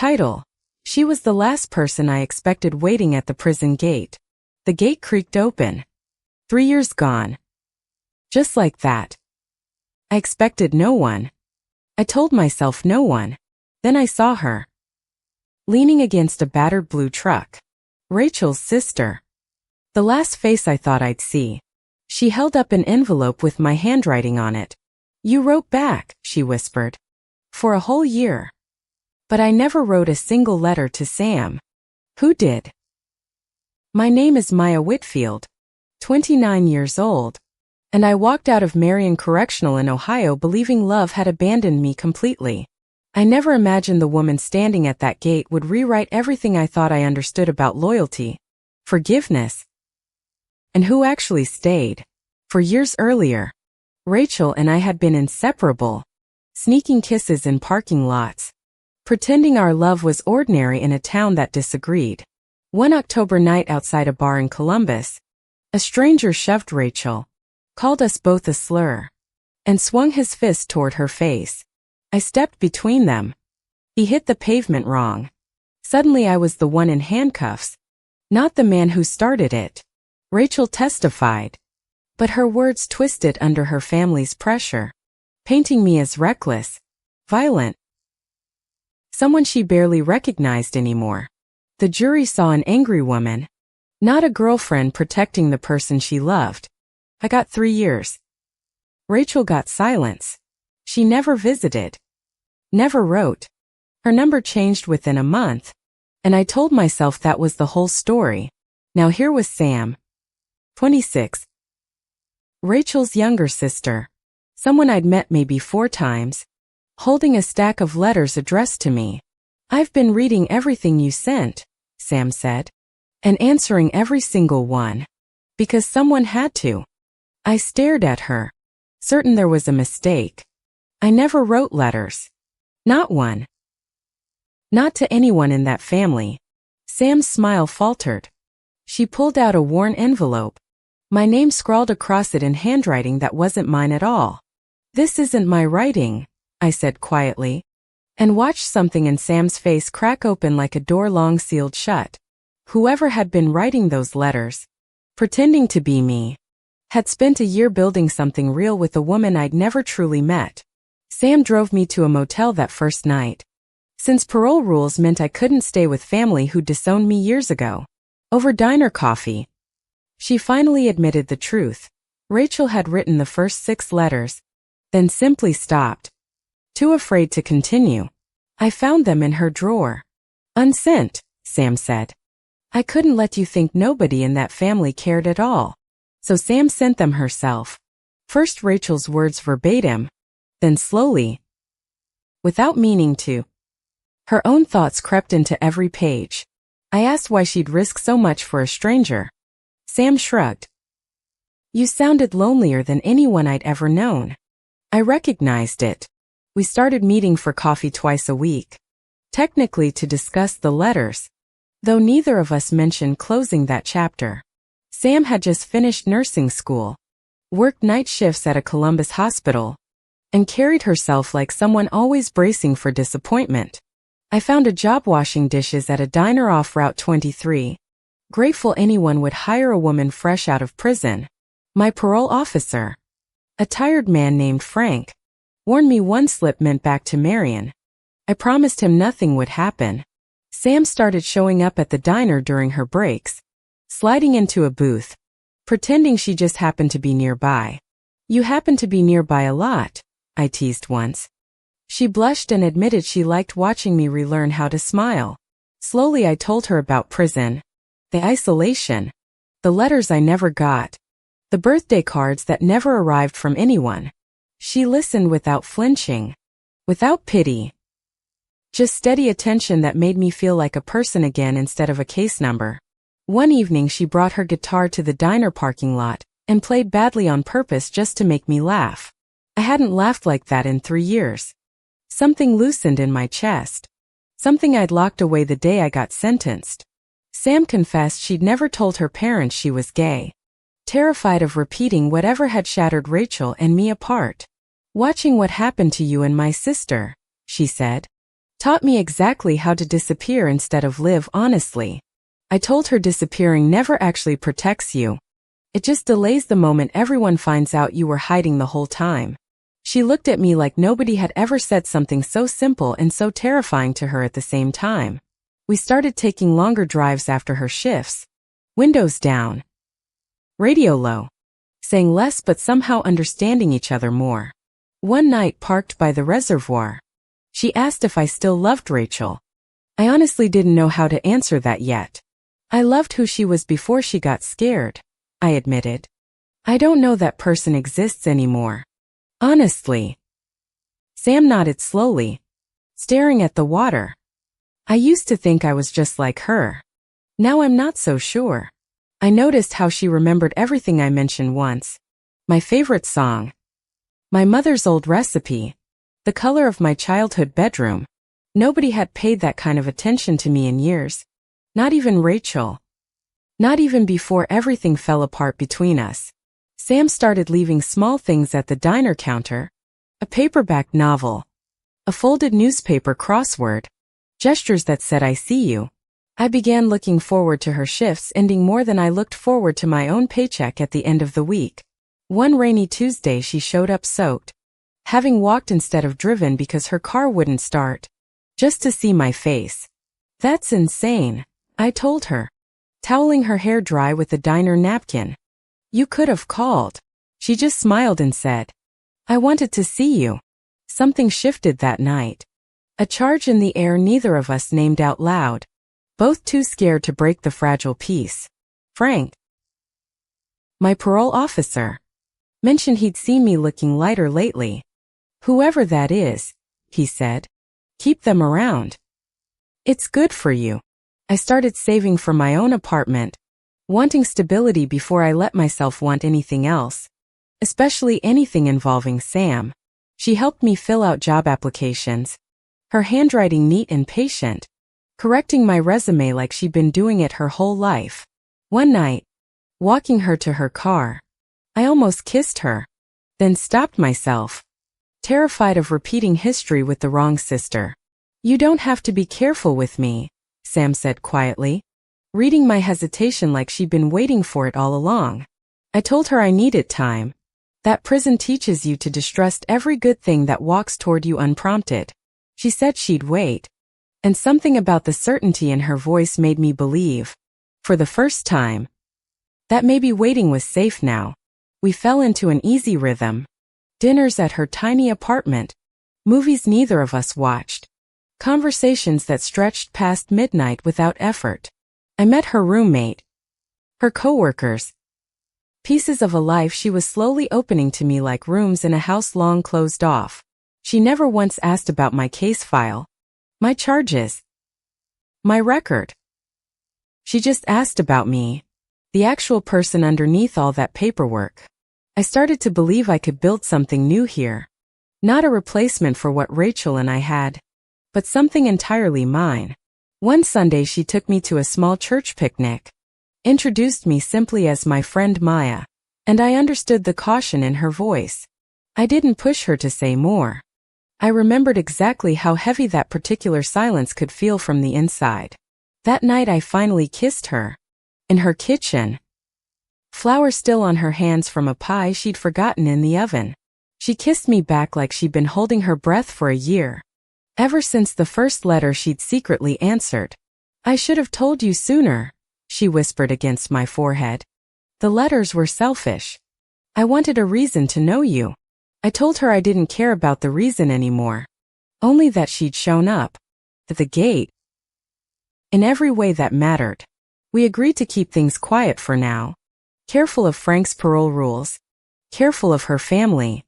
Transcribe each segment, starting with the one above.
Title: She was the last person I expected waiting at the prison gate. The gate creaked open. 3 years gone. Just like that. I expected no one. I told myself no one. Then I saw her. Leaning against a battered blue truck. Rachel's sister. The last face I thought I'd see. She held up an envelope with my handwriting on it. "You wrote back," she whispered. "For a whole year." But I never wrote a single letter to Sam. Who did? My name is Maya Whitfield, 29 years old, and I walked out of Marion Correctional in Ohio believing love had abandoned me completely. I never imagined the woman standing at that gate would rewrite everything I thought I understood about loyalty, forgiveness, and who actually stayed. For years earlier, Rachel and I had been inseparable, sneaking kisses in parking lots, pretending our love was ordinary in a town that disagreed. One October night outside a bar in Columbus, a stranger shoved Rachel, called us both a slur, and swung his fist toward her face. I stepped between them. He hit the pavement wrong. Suddenly I was the one in handcuffs, not the man who started it. Rachel testified, but her words twisted under her family's pressure, painting me as reckless, violent, someone she barely recognized anymore. The jury saw an angry woman, not a girlfriend protecting the person she loved. I got 3 years. Rachel got silence. She never visited, never wrote. Her number changed within a month, and I told myself that was the whole story. Now here was Sam, 26, Rachel's younger sister, someone I'd met maybe 4 times, holding a stack of letters addressed to me. "I've been reading everything you sent," Sam said, "and answering every single one. Because someone had to." I stared at her, certain there was a mistake. I never wrote letters. Not one. Not to anyone in that family. Sam's smile faltered. She pulled out a worn envelope, my name scrawled across it in handwriting that wasn't mine at all. "This isn't my writing," I said quietly, and watched something in Sam's face crack open like a door long sealed shut. Whoever had been writing those letters, pretending to be me, had spent a year building something real with a woman I'd never truly met. Sam drove me to a motel that first night. Since parole rules meant I couldn't stay with family who disowned me years ago. Over diner coffee, she finally admitted the truth. Rachel had written the first 6 letters, then simply stopped. Too afraid to continue. "I found them in her drawer. Unsent," Sam said. "I couldn't let you think nobody in that family cared at all. So Sam sent them herself. First Rachel's words verbatim, then slowly, without meaning to. Her own thoughts crept into every page. I asked why she'd risk so much for a stranger. Sam shrugged. "You sounded lonelier than anyone I'd ever known." I recognized it. We started meeting for coffee twice a week, technically to discuss the letters, though neither of us mentioned closing that chapter. Sam had just finished nursing school, worked night shifts at a Columbus hospital, and carried herself like someone always bracing for disappointment. I found a job washing dishes at a diner off Route 23, grateful anyone would hire a woman fresh out of prison. My parole officer, a tired man named Frank, warned me one slip meant back to Marion. I promised him nothing would happen. Sam started showing up at the diner during her breaks, sliding into a booth, pretending she just happened to be nearby. "You happen to be nearby a lot," I teased once. She blushed and admitted she liked watching me relearn how to smile. Slowly I told her about prison, the isolation, the letters I never got, the birthday cards that never arrived from anyone. She listened without flinching, without pity. Just steady attention that made me feel like a person again instead of a case number. One evening she brought her guitar to the diner parking lot and played badly on purpose just to make me laugh. I hadn't laughed like that in 3 years. Something loosened in my chest. Something I'd locked away the day I got sentenced. Sam confessed she'd never told her parents she was gay, terrified of repeating whatever had shattered Rachel and me apart. "Watching what happened to you and my sister," she said. Taught me exactly how to disappear instead of live honestly. I told her disappearing never actually protects you. It just delays the moment everyone finds out you were hiding the whole time. She looked at me like nobody had ever said something so simple and so terrifying to her at the same time. We started taking longer drives after her shifts. Windows down. Radio low. Saying less but somehow understanding each other more. One night parked by the reservoir. She asked if I still loved Rachel. I honestly didn't know how to answer that yet. I loved who she was before she got scared, I admitted. I don't know that person exists anymore. Honestly. Sam nodded slowly, staring at the water. I used to think I was just like her. Now I'm not so sure. I noticed how she remembered everything I mentioned once. My favorite song. My mother's old recipe. The color of my childhood bedroom. Nobody had paid that kind of attention to me in years. Not even Rachel. Not even before everything fell apart between us. Sam started leaving small things at the diner counter. A paperback novel. A folded newspaper crossword. Gestures that said I see you. I began looking forward to her shifts ending more than I looked forward to my own paycheck at the end of the week. One rainy Tuesday she showed up soaked. Having walked instead of driven because her car wouldn't start. Just to see my face. That's insane, I told her. Toweling her hair dry with a diner napkin. You could have called. She just smiled and said, I wanted to see you. Something shifted that night. A charge in the air neither of us named out loud. Both too scared to break the fragile peace. Frank. My parole officer. Mentioned he'd seen me looking lighter lately. Whoever that is, he said. Keep them around. It's good for you. I started saving for my own apartment, wanting stability before I let myself want anything else. Especially anything involving Sam. She helped me fill out job applications. Her handwriting neat and patient. Correcting my resume like she'd been doing it her whole life. One night, walking her to her car, I almost kissed her. Then stopped myself. Terrified of repeating history with the wrong sister. You don't have to be careful with me, Sam said quietly, reading my hesitation like she'd been waiting for it all along. I told her I needed time. That prison teaches you to distrust every good thing that walks toward you unprompted. She said she'd wait. And something about the certainty in her voice made me believe, for the first time, that maybe waiting was safe now. We fell into an easy rhythm. Dinners at her tiny apartment. Movies neither of us watched. Conversations that stretched past midnight without effort. I met her roommate. Her coworkers. Pieces of a life she was slowly opening to me like rooms in a house long closed off. She never once asked about my case file. My charges. My record. She just asked about me. The actual person underneath all that paperwork. I started to believe I could build something new here. Not a replacement for what Rachel and I had, but something entirely mine. One Sunday she took me to a small church picnic. Introduced me simply as my friend Maya, and I understood the caution in her voice. I didn't push her to say more. I remembered exactly how heavy that particular silence could feel from the inside. That night I finally kissed her. In her kitchen. Flour still on her hands from a pie she'd forgotten in the oven. She kissed me back like she'd been holding her breath for a year. Ever since the first letter she'd secretly answered. I should have told you sooner, she whispered against my forehead. The letters were selfish. I wanted a reason to know you. I told her I didn't care about the reason anymore. Only that she'd shown up. At the gate. In every way that mattered. We agreed to keep things quiet for now. Careful of Frank's parole rules. Careful of her family.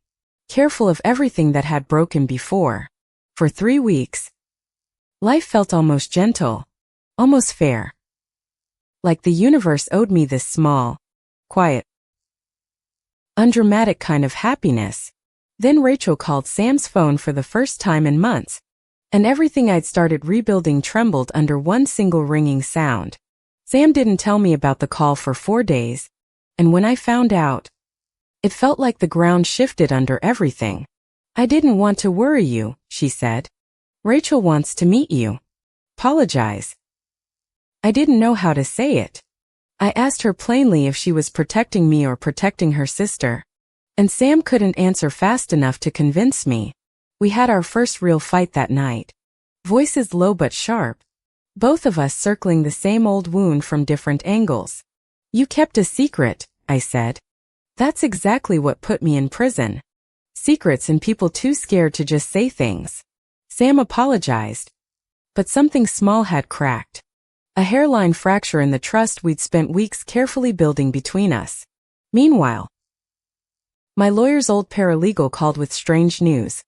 Careful of everything that had broken before. For 3 weeks. Life felt almost gentle. Almost fair. Like the universe owed me this small, quiet, undramatic kind of happiness. Then Rachel called Sam's phone for the first time in months. And everything I'd started rebuilding trembled under one single ringing sound. Sam didn't tell me about the call for 4 days. And when I found out, it felt like the ground shifted under everything. I didn't want to worry you, she said. Rachel wants to meet you. Apologize. I didn't know how to say it. I asked her plainly if she was protecting me or protecting her sister. And Sam couldn't answer fast enough to convince me. We had our first real fight that night. Voices low but sharp. Both of us circling the same old wound from different angles. You kept a secret, I said. That's exactly what put me in prison. Secrets and people too scared to just say things. Sam apologized. But something small had cracked. A hairline fracture in the trust we'd spent weeks carefully building between us. Meanwhile, my lawyer's old paralegal called with strange news.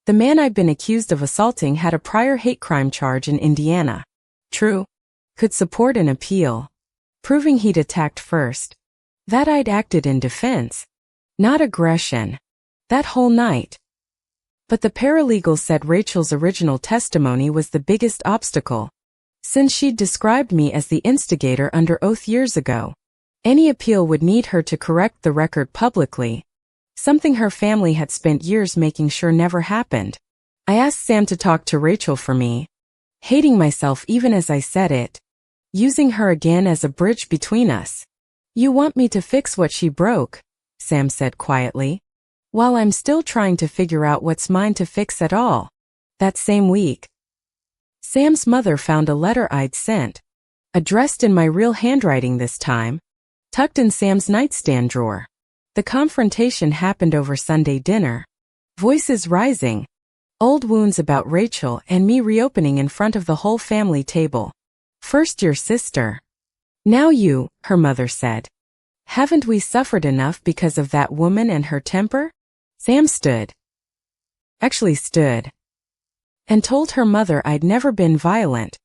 The man I'd been accused of assaulting had a prior hate crime charge in Indiana. True. Could support an appeal. Proving he'd attacked first. That I'd acted in defense. Not aggression. That whole night. But the paralegal said Rachel's original testimony was the biggest obstacle. Since she'd described me as the instigator under oath years ago, any appeal would need her to correct the record publicly. Something her family had spent years making sure never happened. I asked Sam to talk to Rachel for me, hating myself even as I said it, using her again as a bridge between us. You want me to fix what she broke, Sam said quietly, while I'm still trying to figure out what's mine to fix at all. That same week, Sam's mother found a letter I'd sent, addressed in my real handwriting this time, tucked in Sam's nightstand drawer. The confrontation happened over Sunday dinner. Voices rising. Old wounds about Rachel and me reopening in front of the whole family table. First your sister. Now you, her mother said. Haven't we suffered enough because of that woman and her temper? Sam stood. And told her mother I'd never been violent.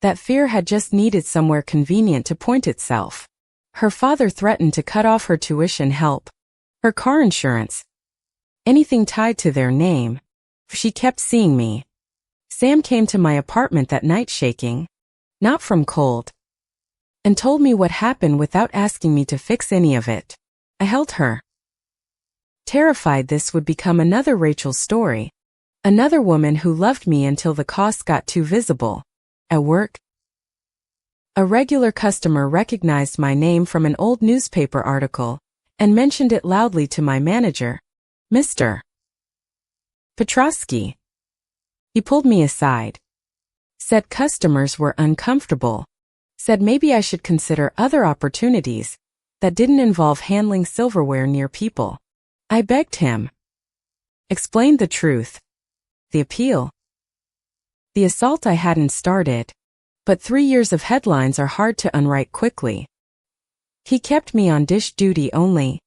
That fear had just needed somewhere convenient to point itself. Her father threatened to cut off her tuition help, her car insurance, anything tied to their name. She kept seeing me. Sam came to my apartment that night shaking, not from cold, and told me what happened without asking me to fix any of it. I held her. Terrified this would become another Rachel story. Another woman who loved me until the cost got too visible. At work, a regular customer recognized my name from an old newspaper article and mentioned it loudly to my manager, Mr. Petrosky. He pulled me aside. Said customers were uncomfortable. Said maybe I should consider other opportunities that didn't involve handling silverware near people. I begged him. Explained the truth. The appeal. The assault I hadn't started. But 3 years of headlines are hard to unwrite quickly. He kept me on dish duty only.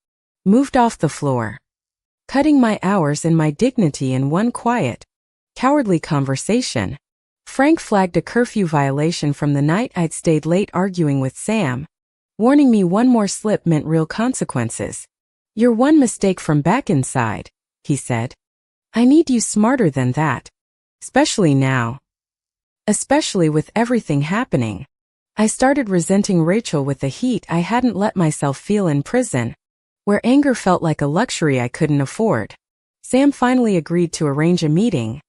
Moved off the floor. Cutting my hours and my dignity in one quiet, cowardly conversation. Frank flagged a curfew violation from the night I'd stayed late arguing with Sam, warning me one more slip meant real consequences. You're one mistake from back inside, he said. I need you smarter than that. Especially now. Especially with everything happening. I started resenting Rachel with the heat I hadn't let myself feel in prison, where anger felt like a luxury I couldn't afford. Sam finally agreed to arrange a meeting,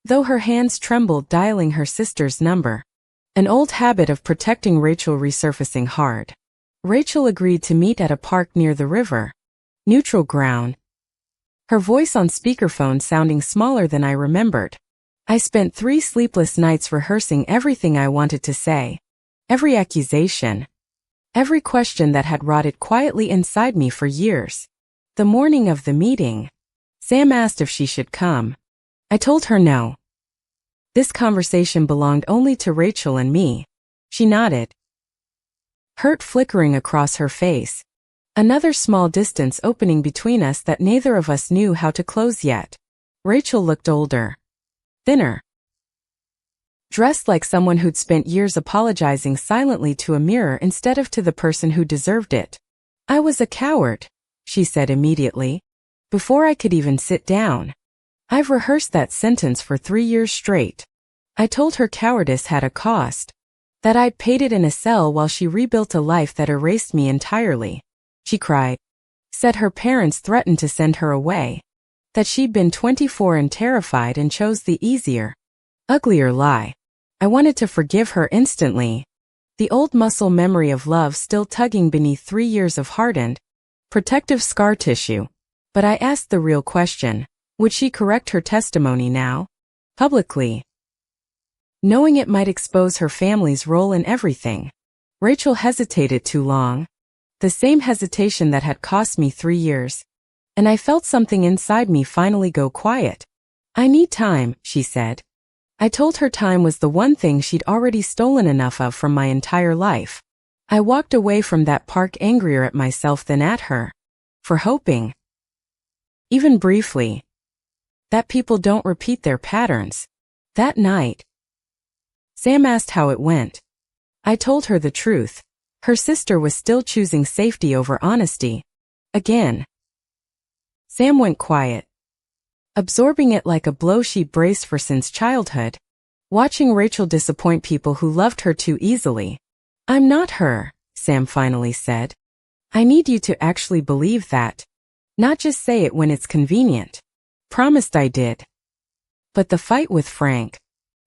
though her hands trembled dialing her sister's number. An old habit of protecting Rachel resurfacing hard. Rachel agreed to meet at a park near the river. Neutral ground. Her voice on speakerphone sounding smaller than I remembered. I spent 3 sleepless nights rehearsing everything I wanted to say. Every accusation. Every question that had rotted quietly inside me for years. The morning of the meeting, Sam asked if she should come. I told her no. This conversation belonged only to Rachel and me. She nodded. Hurt flickering across her face. Another small distance opening between us that neither of us knew how to close yet. Rachel looked older. Thinner. Dressed like someone who'd spent years apologizing silently to a mirror instead of to the person who deserved it. I was a coward, she said immediately, before I could even sit down. I've rehearsed that sentence for 3 years straight. I told her cowardice had a cost, that I'd paid it in a cell while she rebuilt a life that erased me entirely. She cried. Said her parents threatened to send her away. That she'd been 24 and terrified and chose the easier, Uglier lie. I wanted to forgive her instantly. The old muscle memory of love still tugging beneath 3 years of hardened, protective scar tissue. But I asked the real question. Would she correct her testimony now? Publicly. Knowing it might expose her family's role in everything. Rachel hesitated too long. The same hesitation that had cost me 3 years. And I felt something inside me finally go quiet. I need time, she said. I told her time was the one thing she'd already stolen enough of from my entire life. I walked away from that park angrier at myself than at her. For hoping, even briefly, that people don't repeat their patterns. That night, Sam asked how it went. I told her the truth. Her sister was still choosing safety over honesty. Again. Sam went quiet, absorbing it like a blow she'd braced for since childhood. Watching Rachel disappoint people who loved her too easily. I'm not her, Sam finally said. I need you to actually believe that. Not just say it when it's convenient. Promised I did. But the fight with Frank,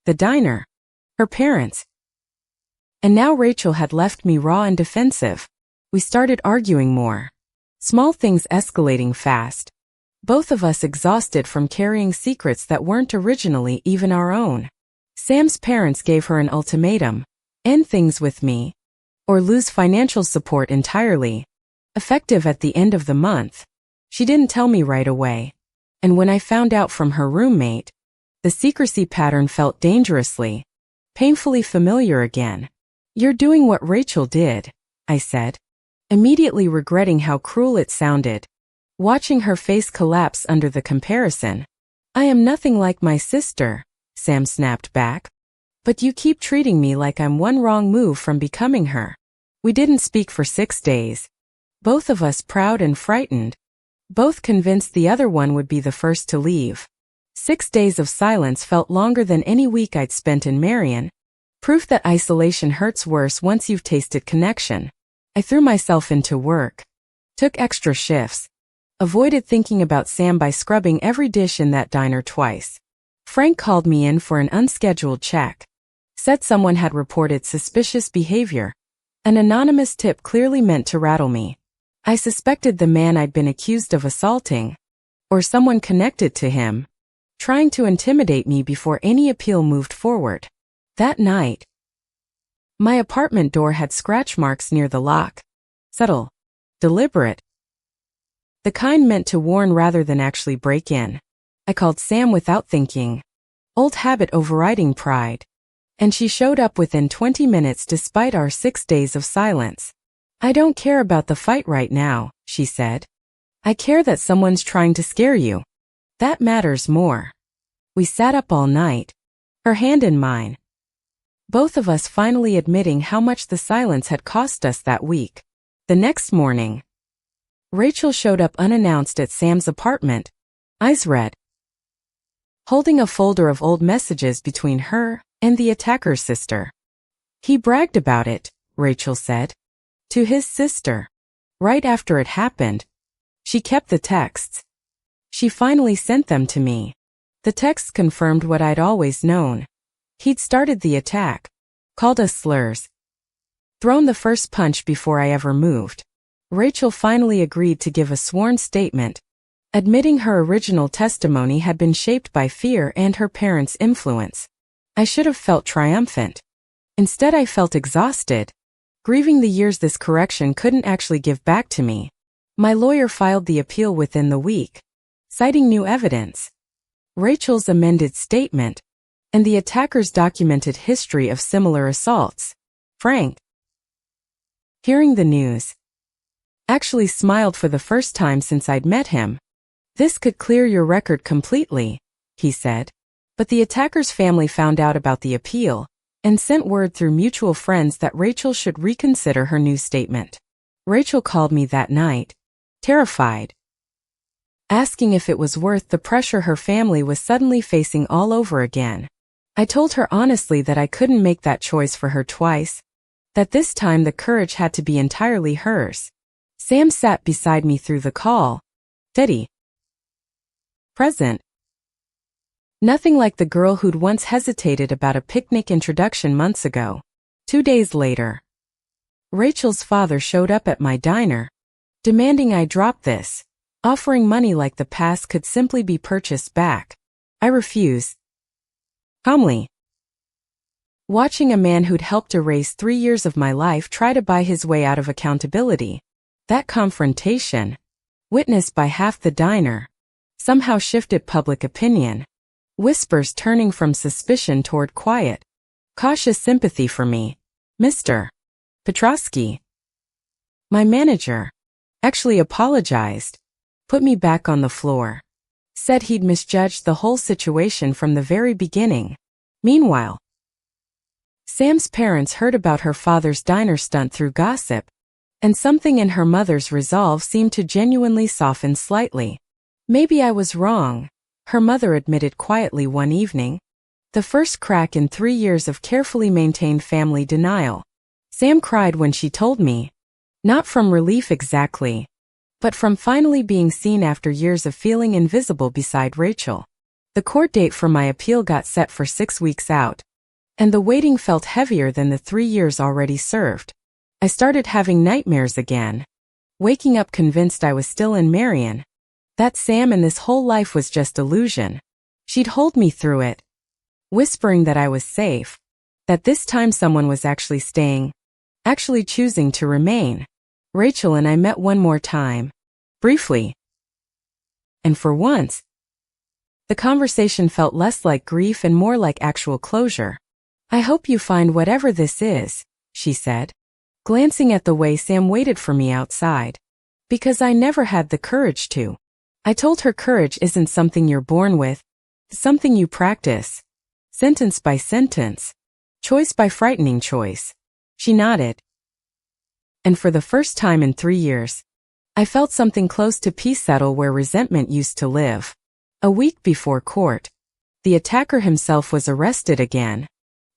the diner, her parents. And now Rachel had left me raw and defensive. We started arguing more. Small things escalating fast. Both of us exhausted from carrying secrets that weren't originally even our own. Sam's parents gave her an ultimatum. End things with me, or lose financial support entirely. Effective at the end of the month. She didn't tell me right away. And when I found out from her roommate, the secrecy pattern felt dangerously, painfully familiar again. You're doing what Rachel did, I said, immediately regretting how cruel it sounded. Watching her face collapse under the comparison. I am nothing like my sister, Sam snapped back. But you keep treating me like I'm one wrong move from becoming her. We didn't speak for 6 days. Both of us proud and frightened. Both convinced the other one would be the first to leave. 6 days of silence felt longer than any week I'd spent in Marion. Proof that isolation hurts worse once you've tasted connection. I threw myself into work. Took extra shifts. Avoided thinking about Sam by scrubbing every dish in that diner twice. Frank called me in for an unscheduled check. Said someone had reported suspicious behavior. An anonymous tip clearly meant to rattle me. I suspected the man I'd been accused of assaulting, or someone connected to him, trying to intimidate me before any appeal moved forward. That night, my apartment door had scratch marks near the lock. Subtle. Deliberate. The kind meant to warn rather than actually break in. I called Sam without thinking. Old habit overriding pride. And she showed up within 20 minutes despite our 6 days of silence. I don't care about the fight right now, she said. I care that someone's trying to scare you. That matters more. We sat up all night. Her hand in mine. Both of us finally admitting how much the silence had cost us that week. The next morning, Rachel showed up unannounced at Sam's apartment, eyes red, holding a folder of old messages between her and the attacker's sister. He bragged about it, Rachel said, to his sister. Right after it happened, she kept the texts. She finally sent them to me. The texts confirmed what I'd always known. He'd started the attack, called us slurs, thrown the first punch before I ever moved. Rachel finally agreed to give a sworn statement, admitting her original testimony had been shaped by fear and her parents' influence. I should have felt triumphant. Instead, I felt exhausted, grieving the years this correction couldn't actually give back to me. My lawyer filed the appeal within the week, citing new evidence, Rachel's amended statement, and the attacker's documented history of similar assaults. Frank, hearing the news, actually smiled for the first time since I'd met him. This could clear your record completely, he said. But the attacker's family found out about the appeal and sent word through mutual friends that Rachel should reconsider her new statement. Rachel called me that night, terrified, asking if it was worth the pressure her family was suddenly facing all over again. I told her honestly that I couldn't make that choice for her twice, that this time the courage had to be entirely hers. Sam sat beside me through the call, steady, present. Nothing like the girl who'd once hesitated about a picnic introduction months ago. 2 days later, Rachel's father showed up at my diner, demanding I drop this, offering money like the past could simply be purchased back. I refused. Calmly. Watching a man who'd helped erase 3 years of my life try to buy his way out of accountability. That confrontation, witnessed by half the diner, somehow shifted public opinion. Whispers turning from suspicion toward quiet, cautious sympathy for me. Mr. Petrosky, my manager, actually apologized, put me back on the floor, said he'd misjudged the whole situation from the very beginning. Meanwhile, Sam's parents heard about her father's diner stunt through gossip, and something in her mother's resolve seemed to genuinely soften slightly. Maybe I was wrong, her mother admitted quietly one evening. The first crack in 3 years of carefully maintained family denial. Sam cried when she told me. Not from relief exactly, but from finally being seen after years of feeling invisible beside Rachel. The court date for my appeal got set for 6 weeks out, and the waiting felt heavier than the 3 years already served. I started having nightmares again, waking up convinced I was still in Marion, that Sam and this whole life was just illusion. She'd hold me through it, whispering that I was safe, that this time someone was actually staying, actually choosing to remain. Rachel and I met one more time, briefly. And for once, the conversation felt less like grief and more like actual closure. I hope you find whatever this is, she said, glancing at the way Sam waited for me outside. Because I never had the courage to. I told her courage isn't something you're born with, it's something you practice. Sentence by sentence. Choice by frightening choice. She nodded. And for the first time in 3 years, I felt something close to peace settle where resentment used to live. A week before court, the attacker himself was arrested again,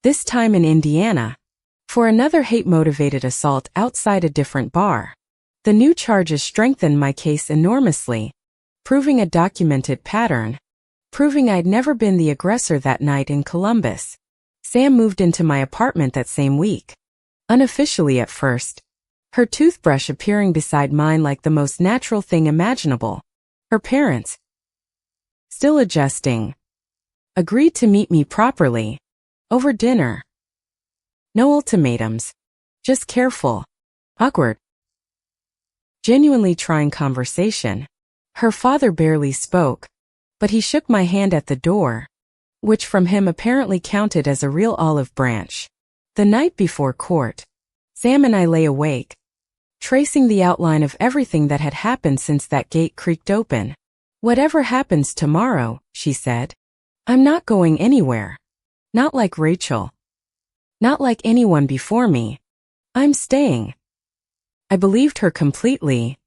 this time in Indiana, for another hate-motivated assault outside a different bar. The new charges strengthened my case enormously, proving a documented pattern, proving I'd never been the aggressor that night in Columbus. Sam moved into my apartment that same week. Unofficially at first, her toothbrush appearing beside mine like the most natural thing imaginable. Her parents, still adjusting, agreed to meet me properly, over dinner. No ultimatums, just careful, awkward, genuinely trying conversation. Her father barely spoke, but he shook my hand at the door, which from him apparently counted as a real olive branch. The night before court, Sam and I lay awake, tracing the outline of everything that had happened since that gate creaked open. Whatever happens tomorrow, she said, I'm not going anywhere. Not like Rachel. Not like anyone before me. I'm staying. I believed her completely.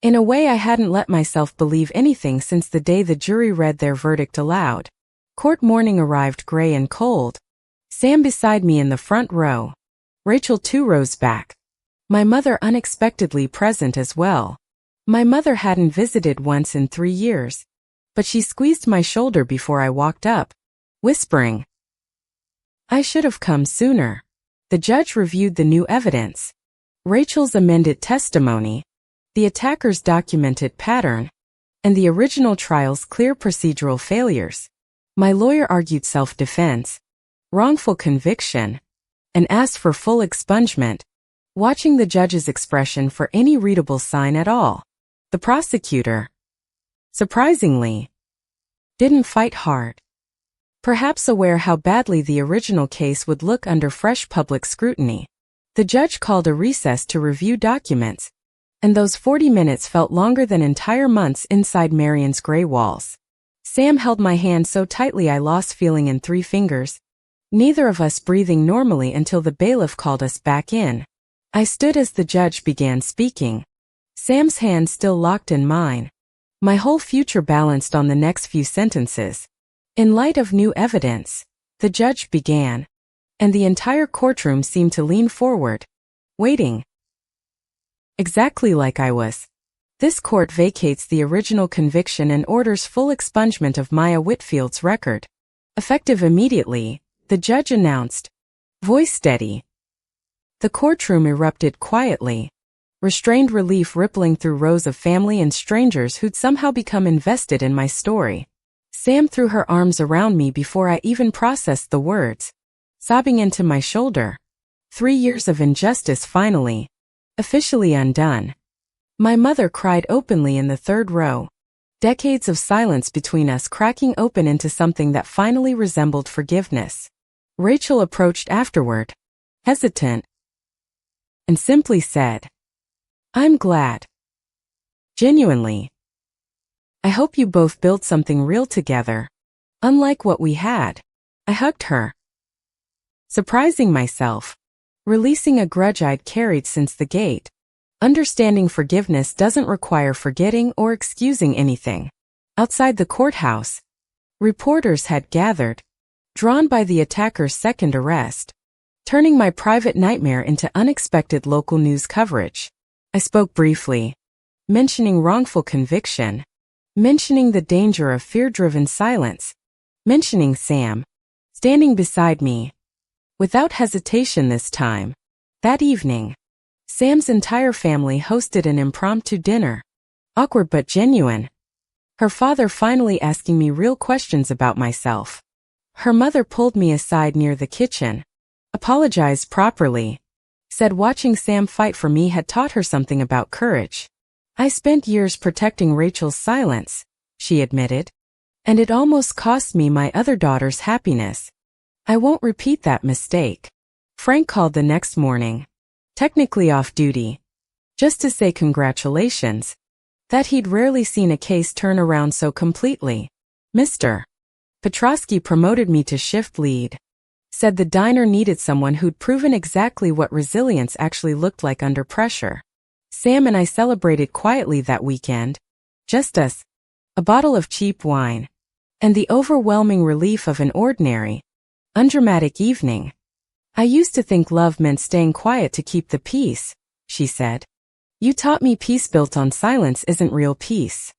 In a way I hadn't let myself believe anything since the day the jury read their verdict aloud. Court morning arrived gray and cold. Sam beside me in the front row. Rachel 2 rows back. My mother unexpectedly present as well. My mother hadn't visited once in 3 years, but she squeezed my shoulder before I walked up, whispering, I should have come sooner. The judge reviewed the new evidence. Rachel's amended testimony, the attacker's documented pattern, and the original trial's clear procedural failures. My lawyer argued self-defense, wrongful conviction, and asked for full expungement, watching the judge's expression for any readable sign at all. The prosecutor, surprisingly, didn't fight hard. Perhaps aware how badly the original case would look under fresh public scrutiny. The judge called a recess to review documents, and those 40 minutes felt longer than entire months inside Marion's gray walls. Sam held my hand so tightly I lost feeling in 3 fingers, neither of us breathing normally until the bailiff called us back in. I stood as the judge began speaking, Sam's hand still locked in mine, my whole future balanced on the next few sentences. In light of new evidence, the judge began, and the entire courtroom seemed to lean forward, waiting. Exactly like I was. This court vacates the original conviction and orders full expungement of Maya Whitfield's record. Effective immediately, the judge announced, voice steady. The courtroom erupted quietly, restrained relief rippling through rows of family and strangers who'd somehow become invested in my story. Sam threw her arms around me before I even processed the words, sobbing into my shoulder. 3 years of injustice finally, officially undone. My mother cried openly in the third row, decades of silence between us cracking open into something that finally resembled forgiveness. Rachel approached afterward, hesitant, and simply said, I'm glad. Genuinely. I hope you both built something real together, unlike what we had. I hugged her, surprising myself, releasing a grudge I'd carried since the gate. Understanding forgiveness doesn't require forgetting or excusing anything. Outside the courthouse, reporters had gathered, drawn by the attacker's second arrest, turning my private nightmare into unexpected local news coverage. I spoke briefly, mentioning wrongful conviction, mentioning the danger of fear-driven silence, mentioning Sam, standing beside me, without hesitation this time. That evening, Sam's entire family hosted an impromptu dinner. Awkward but genuine. Her father finally asking me real questions about myself. Her mother pulled me aside near the kitchen, apologized properly, said watching Sam fight for me had taught her something about courage. I spent years protecting Rachel's silence, she admitted, and it almost cost me my other daughter's happiness. I won't repeat that mistake. Frank called the next morning, technically off duty, just to say congratulations, that he'd rarely seen a case turn around so completely. Mr. Petrosky promoted me to shift lead, said the diner needed someone who'd proven exactly what resilience actually looked like under pressure. Sam and I celebrated quietly that weekend, just us, a bottle of cheap wine, and the overwhelming relief of an ordinary, undramatic evening. I used to think love meant staying quiet to keep the peace, she said. You taught me peace built on silence isn't real peace.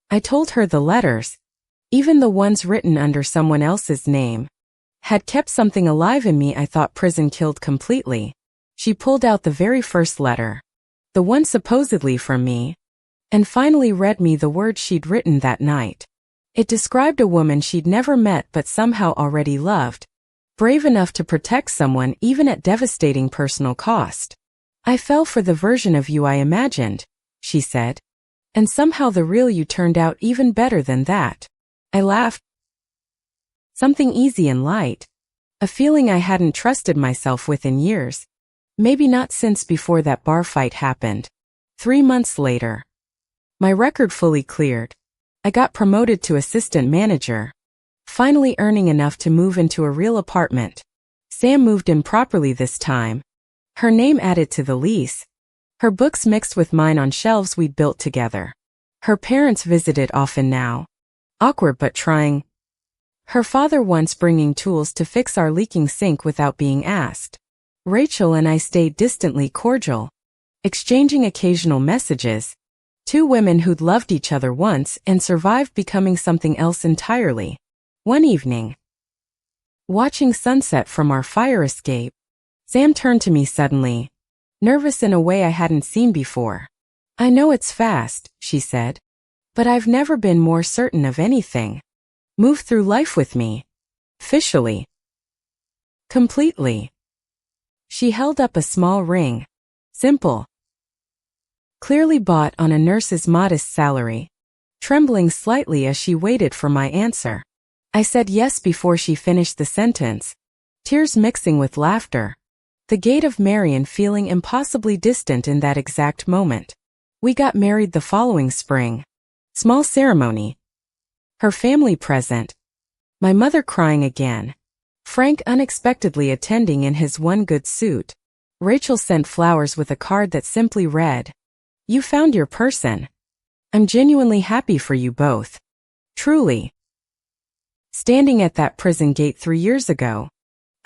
I told her the letters, even the ones written under someone else's name, had kept something alive in me I thought prison killed completely. She pulled out the very first letter, the one supposedly from me, and finally read me the words she'd written that night. It described a woman she'd never met but somehow already loved, brave enough to protect someone even at devastating personal cost. I fell for the version of you I imagined, she said, and somehow the real you turned out even better than that. I laughed. Something easy and light, a feeling I hadn't trusted myself with in years. Maybe not since before that bar fight happened. 3 months later, my record fully cleared. I got promoted to assistant manager, finally earning enough to move into a real apartment. Sam moved in properly this time, her name added to the lease, her books mixed with mine on shelves we'd built together. Her parents visited often now, awkward but trying. Her father once bringing tools to fix our leaking sink without being asked. Rachel and I stayed distantly cordial, exchanging occasional messages. 2 women who'd loved each other once and survived becoming something else entirely. One evening, watching sunset from our fire escape, Sam turned to me suddenly, nervous in a way I hadn't seen before. I know it's fast, she said, but I've never been more certain of anything. Move through life with me. Officially. Completely. She held up a small ring. Simple. Clearly bought on a nurse's modest salary. Trembling slightly as she waited for my answer. I said yes before she finished the sentence, tears mixing with laughter. The gate of Marion feeling impossibly distant in that exact moment. We got married the following spring. Small ceremony. Her family present. My mother crying again. Frank unexpectedly attending in his one good suit. Rachel sent flowers with a card that simply read, "You found your person. I'm genuinely happy for you both. Truly." Standing at that prison gate 3 years ago,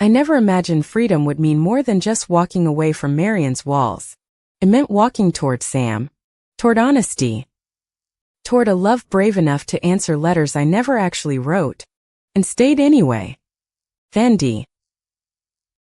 I never imagined freedom would mean more than just walking away from Marion's walls. It meant walking toward Sam, toward honesty, toward a love brave enough to answer letters I never actually wrote, and stayed anyway. Then D.